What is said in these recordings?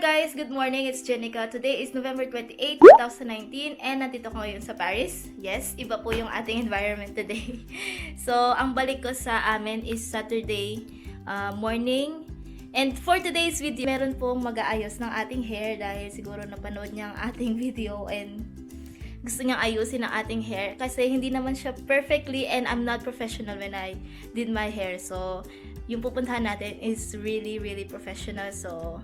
guys! Good morning! It's Jenica. Today is November 28, 2019 and nandito ko ngayon sa Paris. Yes, iba po yung ating environment today. So, ang balik ko sa amin is Saturday morning. And for today's video, meron pong mag-aayos ng ating hair dahil siguro napanood niya ang ating video and gusto niyang ayusin ang ating hair kasi hindi naman siya perfectly and I'm not professional when I did my hair. So, yung pupuntahan natin is really professional. So,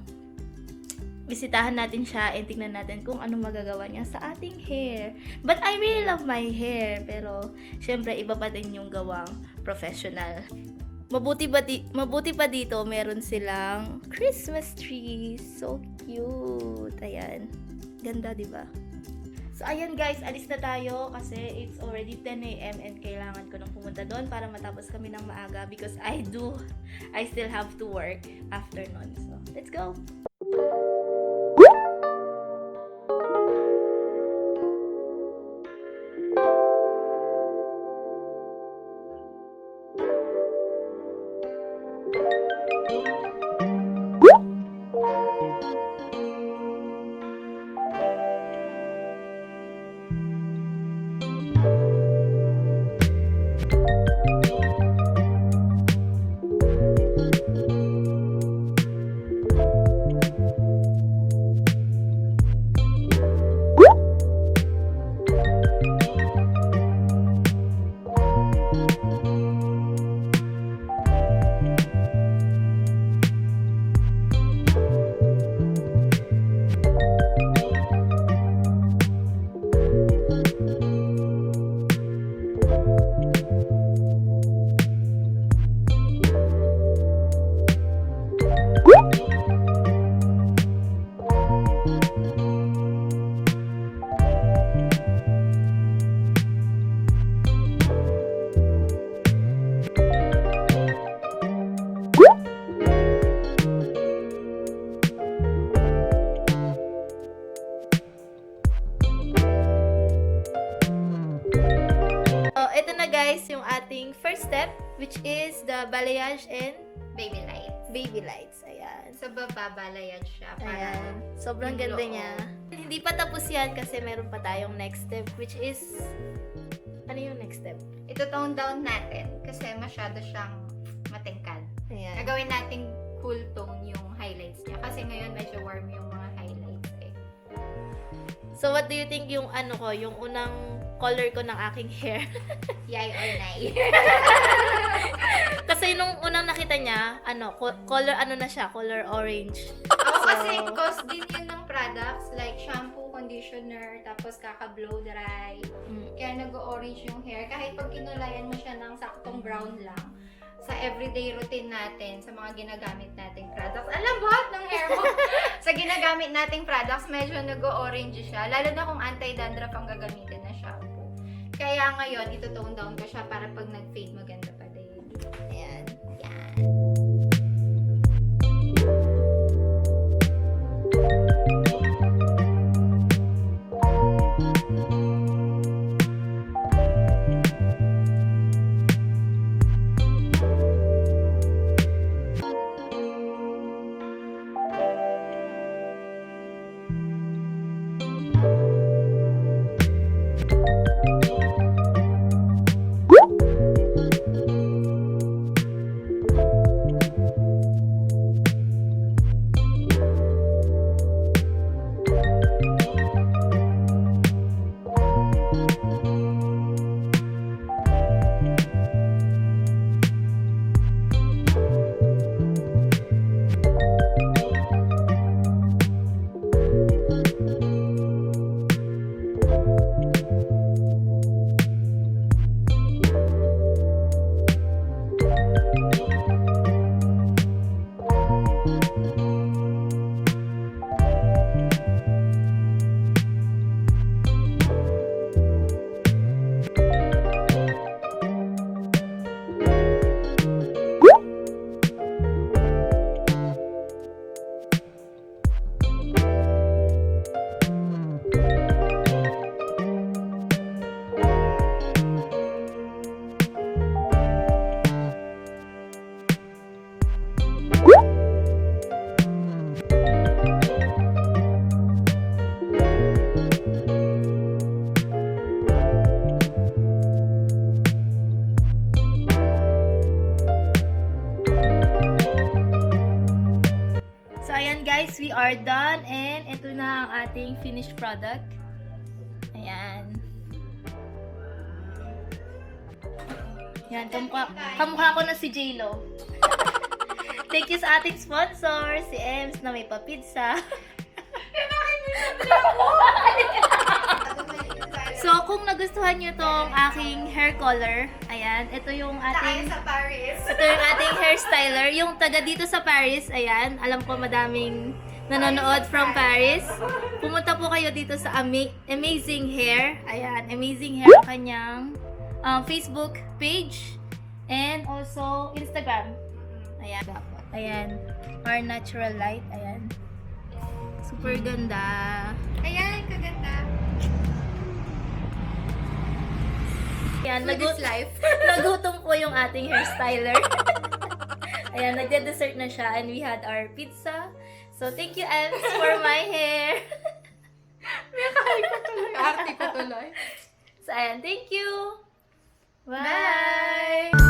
bisitahan natin siya and tingnan natin kung anong magagawa niya sa ating hair. But I really love my hair. Pero, syempre, iba pa din yung gawang professional. Mabuti pa dito, meron silang Christmas trees. So cute. Ayan. Ganda, diba? So, ayan guys, alis na tayo kasi it's already 10 AM and kailangan ko nang pumunta doon para matapos kami ng maaga because I still have to work after nun. So, let's go! Ito na guys, yung ating first step, which is the balayage and baby lights. baby lights. Ayan. Sa baba, balayage siya. Para Ayan. Sobrang ganda niya. Hindi pa tapos yan kasi meron pa tayong next step, which is, ano yung next step? ito tone down natin kasi masyado siyang matingkad. Ayan. Gagawin nating cool tone yung highlights niya kasi ngayon medyo warm yung mga highlights eh. So, what do you think yung yung unang color ko ng aking hair? Yay or nay? Kasi nung unang nakita niya, color na siya, color orange. Ako kasi cost din yun ng products like shampoo, conditioner, tapos kaka-blow dry. Kaya nag-orange yung hair. Kahit pag kinulayan mo siya ng saktong brown lang, sa everyday routine natin, sa mga ginagamit nating products. Alam ba, ng hair mo? Sa ginagamit nating products, medyo nag-orange siya. Lalo na kung anti-dandruff ang gagamitin na shampoo. Kaya ngayon, ito-tone down ko siya para pag nag-fade, maganda pa din. Ayan. Yan. guys, we are done and ito na ang ating finished product. Ayan. Yan, kamukha ko na si J-Lo. Thank you sa ating sponsor, si Ems na may pa-pizza. So, kung nagustuhan nyo tong aking hair color, ayan, ito yung ating... sa Paris. Ito yung ating hairstyler. Yung taga dito sa Paris, ayan, alam ko madaming nanonood from Paris. Pumunta po kayo dito sa Amazing Hair. Ayan, Amazing Hair ang kanyang Facebook page and also Instagram. Ayan. Ayan, Our Natural Light. Ayan. Super ganda. Ayan, kaganda. Ayan, Food is life. nagutom po yung ating hairstyler. Ayan, nagde-dessert na siya and we had our pizza. So, thank you, Ems, for my hair. Arte ko tuloy. So, ayan, thank you. Bye! Bye.